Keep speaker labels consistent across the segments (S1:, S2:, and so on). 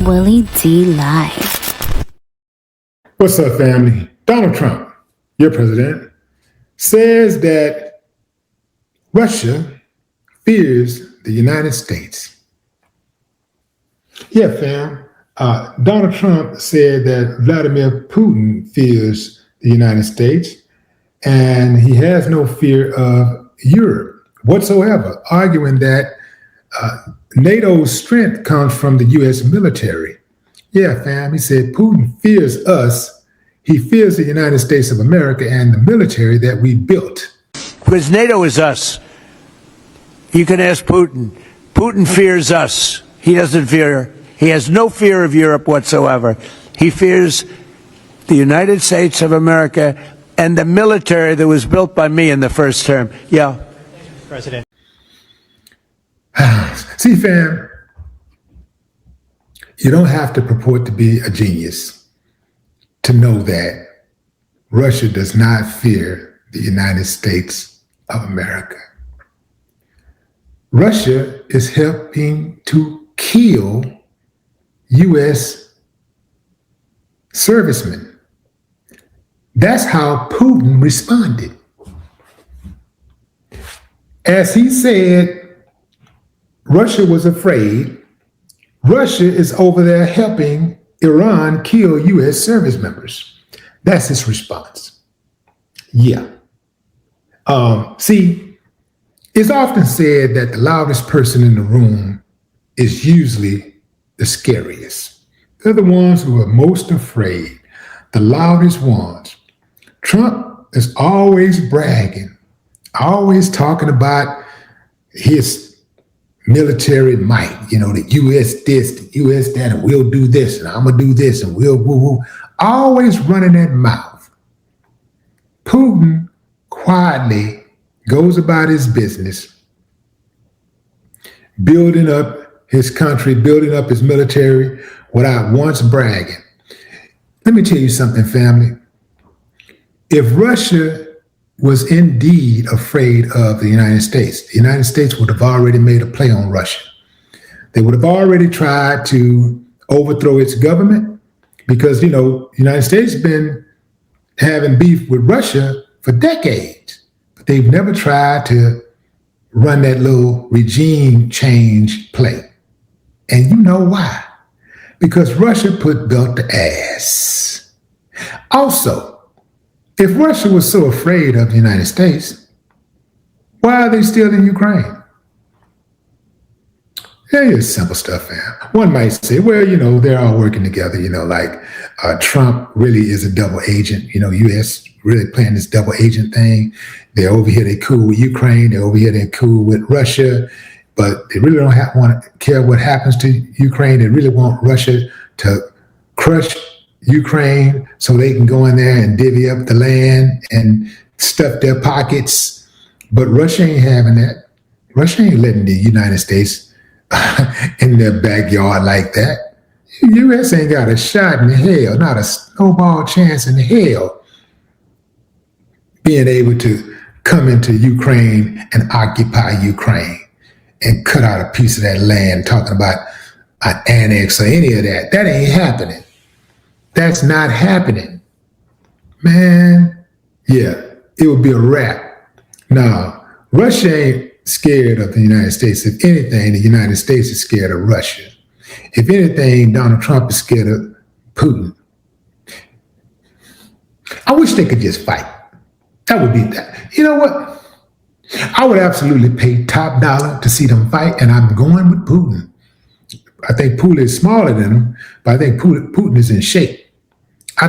S1: Willie D Live.
S2: What's up, family? Donald Trump, your president, says that Russia fears the United States. Yeah, fam. Donald Trump said that Vladimir Putin fears the United States and he has no fear of Europe whatsoever, arguing that NATO's strength comes from the U.S. military. Yeah, fam. He said Putin fears us. He fears the United States of America and the military that we built.
S3: Because NATO is us. You can ask Putin. Putin fears us. He doesn't fear. He has no fear of Europe whatsoever. He fears the United States of America and the military that was built by me in the first term. Yeah.
S4: President.
S2: See, fam, you don't have to purport to be a genius to know that Russia does not fear the United States of America. Russia is helping to kill U.S. servicemen. That's how Putin responded. As he said, Russia was afraid. Russia is over there helping Iran kill U.S. service members. That's his response. Yeah. See, it's often said that the loudest person in the room is usually the scariest. They're the ones who are most afraid, the loudest ones. Trump is always bragging, always talking about his military might, the U.S. this, the U.S. that, and we'll do this, and I'm going to do this, and we'll woo-woo. Always running that mouth. Putin quietly goes about his business, building up his country, building up his military without once bragging. Let me tell you something, family. If Russia was indeed afraid of the United States would have already made a play on Russia. They would have already tried to overthrow its government because, the United States has been having beef with Russia for decades, but they've never tried to run that little regime change play. And you know why? Because Russia put belt to ass. Also, if Russia was so afraid of the United States, why are they still in Ukraine? Yeah, it's simple stuff, fam. One might say, well, they're all working together, Trump really is a double agent, U.S. really playing this double agent thing. They're over here, they're cool with Ukraine, they're over here, they're cool with Russia, but they really don't want to care what happens to Ukraine. They really want Russia to crush Ukraine so they can go in there and divvy up the land and stuff their pockets. But Russia ain't having that. Russia ain't letting the United States in their backyard like that. The U.S. ain't got a shot in hell, not a snowball chance in hell being able to come into Ukraine and occupy Ukraine and cut out a piece of that land, talking about an annex or any of that. That ain't happening. That's not happening. Man, yeah, it would be a wrap. Now, Russia ain't scared of the United States. If anything, the United States is scared of Russia. If anything, Donald Trump is scared of Putin. I wish they could just fight. That would be that. You know what? I would absolutely pay top dollar to see them fight, and I'm going with Putin. I think Putin is smaller than him, but I think Putin is in shape. I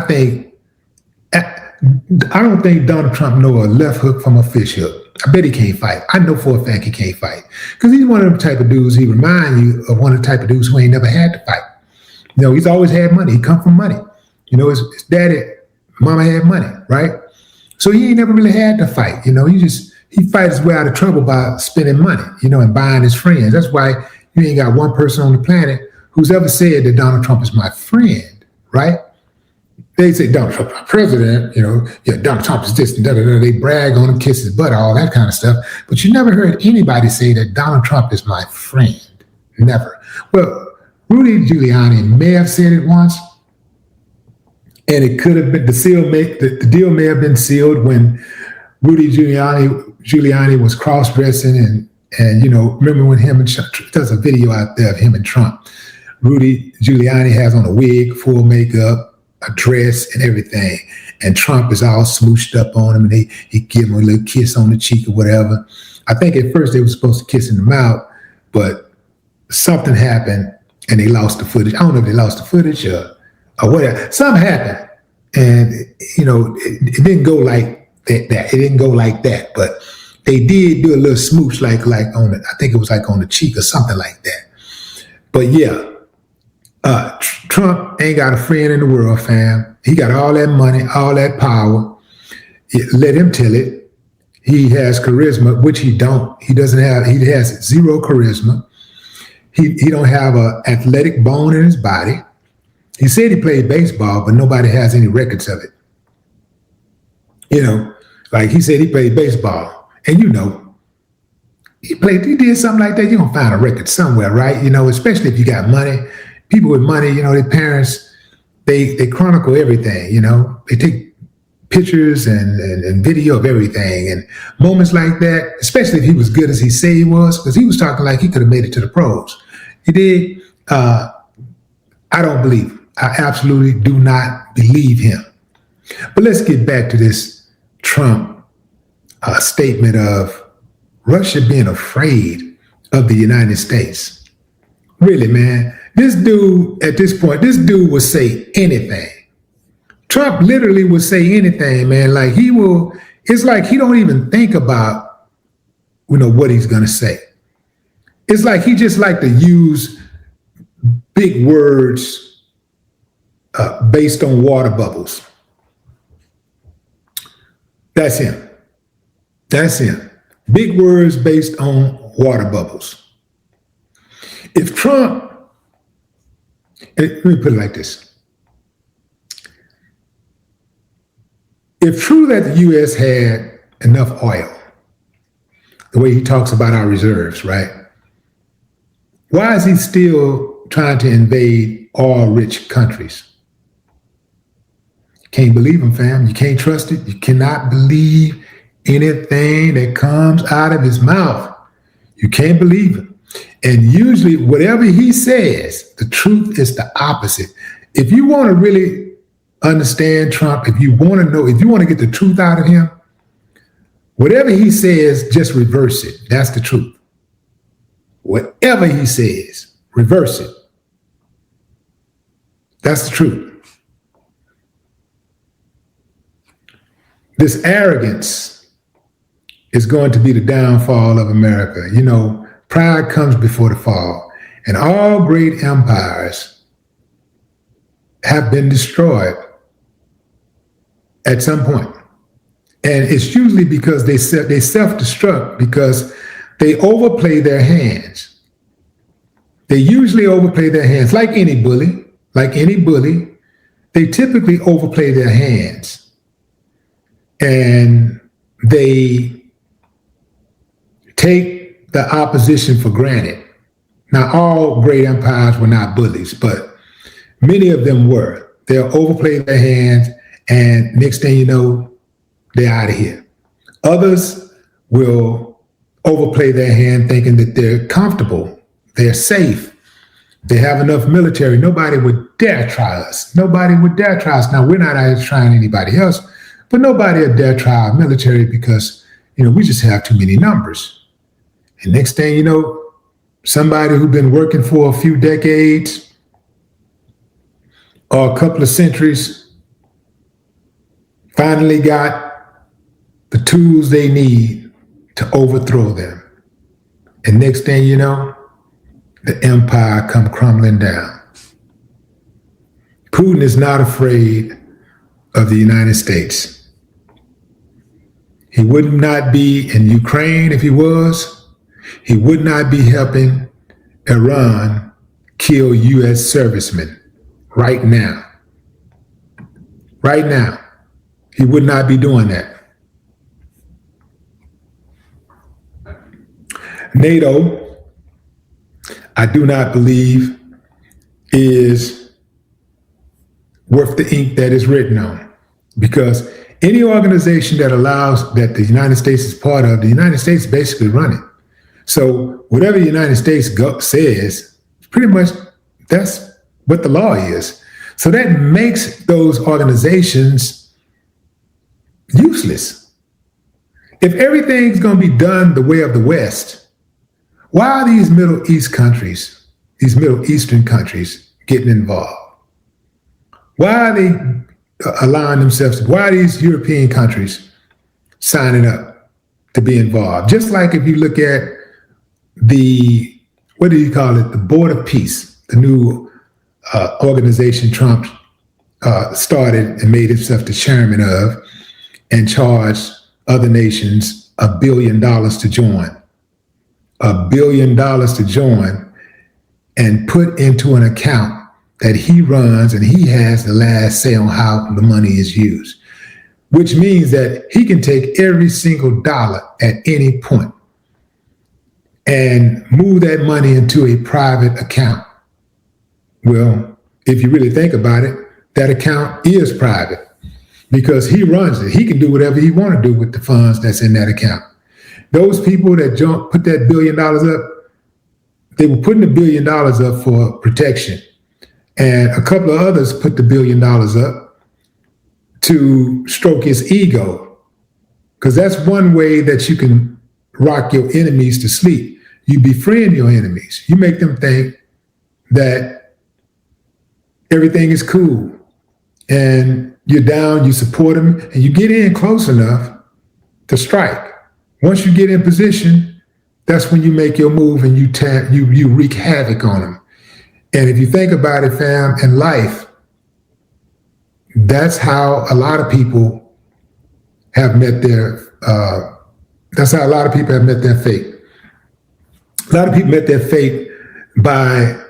S2: don't think Donald Trump knows a left hook from a fish hook. I bet he can't fight. I know for a fact he can't fight. Because he's one of them type of dudes, he remind you of one of the type of dudes who ain't never had to fight. He's always had money. He come from money. His daddy, mama had money, right? So he ain't never really had to fight. He fight his way out of trouble by spending money, and buying his friends. That's why you ain't got one person on the planet who's ever said that Donald Trump is my friend, right? They say Donald Trump, our president, Donald Trump is this and da-da-da. They brag on him, kiss his butt, all that kind of stuff. But you never heard anybody say that Donald Trump is my friend. Never. Well, Rudy Giuliani may have said it once, and it could have been the deal may have been sealed when Rudy Giuliani was cross-dressing and remember when him and Trump, there's a video out there of him and Trump. Rudy Giuliani has on a wig, full makeup, a dress, and everything. And Trump is all smooshed up on him, and he give him a little kiss on the cheek or whatever. I think at first they were supposed to kiss in the mouth, but something happened and they lost the footage. I don't know if they lost the footage or whatever. Something happened, and it didn't go like that. It didn't go like that, but they did do a little smooch, like on I think it was like on the cheek or something like that. But yeah, Trump ain't got a friend in the world, fam. He got all that money, all that power. Let him tell it. He has charisma, which he don't. He doesn't have. He has zero charisma. He don't have an athletic bone in his body. He said he played baseball, but nobody has any records of it. Like he said he played baseball, and he did something like that. You're gonna find a record somewhere, right? Especially if you got money. People with money, their parents, they chronicle everything. They take pictures and video of everything, and moments like that, especially if he was good as he said he was, because he was talking like he could have made it to the pros. He did. I don't believe him. I absolutely do not believe him. But let's get back to this Trump statement of Russia being afraid of the United States. Really, man, this dude will say anything. Trump literally will say anything, man. Like it's like he don't even think about, what he's going to say. It's like he just like to use big words based on water bubbles. That's him. That's him. Big words based on water bubbles. If Trump, let me put it like this. If true that the U.S. had enough oil, the way he talks about our reserves, right? Why is he still trying to invade oil-rich countries? Can't believe him, fam. You can't trust it. You cannot believe anything that comes out of his mouth. You can't believe it. And usually whatever he says, the truth is the opposite. If you want to really understand Trump, if you want to get the truth out of him, whatever he says, just reverse it. That's the truth. Whatever he says, reverse it. That's the truth. This arrogance is going to be the downfall of America. Pride comes before the fall, and all great empires have been destroyed at some point. And it's usually because they self-destruct because they overplay their hands. They usually overplay their hands like any bully, they typically overplay their hands. And they take the opposition for granted. Now, all great empires were not bullies, but many of them were. They'll overplay their hands, and next thing you know, they're out of here. Others will overplay their hand thinking that they're comfortable, they're safe, they have enough military. Nobody would dare try us. Nobody would dare try us. Now, we're not out here trying anybody else, but nobody would dare try our military because, we just have too many numbers. And next thing you know, somebody who's been working for a few decades or a couple of centuries finally got the tools they need to overthrow them. And next thing you know, the empire come crumbling down. Putin is not afraid of the United States. He would not be in Ukraine if he was. He would not be helping Iran kill U.S. servicemen right now. Right now, he would not be doing that. NATO, I do not believe is worth the ink that is written on. Because any organization that the United States is part of, the United States basically run it. So whatever the United States says, pretty much that's what the law is. So that makes those organizations useless. If everything's going to be done the way of the West, why are these Middle Eastern countries getting involved? Why are they allowing themselves why are these European countries signing up to be involved? Just like if you look at the Board of Peace, the new organization Trump started and made himself the chairman of, and charged other nations $1 billion to join. $1 billion to join and put into an account that he runs, and he has the last say on how the money is used, which means that he can take every single dollar at any point and move that money into a private account. Well, if you really think about it, that account is private because he runs it. He can do whatever he want to do with the funds that's in that account. Those people that put that $1 billion up, they were putting $1 billion up for protection. And a couple of others put the $1 billion up to stroke his ego. Because that's one way that you can rock your enemies to sleep. You befriend your enemies. You make them think that everything is cool. And you're down, you support them, and you get in close enough to strike. Once you get in position, that's when you make your move and you wreak havoc on them. And if you think about it, fam, in life, that's how a lot of people have met their fate. A lot of people met their fate by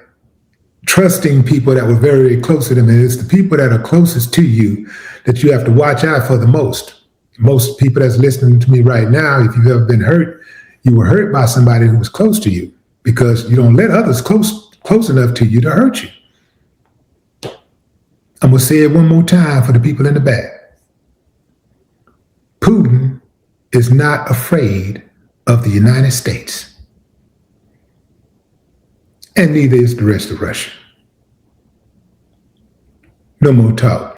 S2: trusting people that were very, very close to them. And it's the people that are closest to you that you have to watch out for the most. Most people that's listening to me right now, if you've ever been hurt, you were hurt by somebody who was close to you because you don't let others close enough to you to hurt you. I'm going to say it one more time for the people in the back. Putin is not afraid of the United States. And neither is the rest of Russia. No more talk.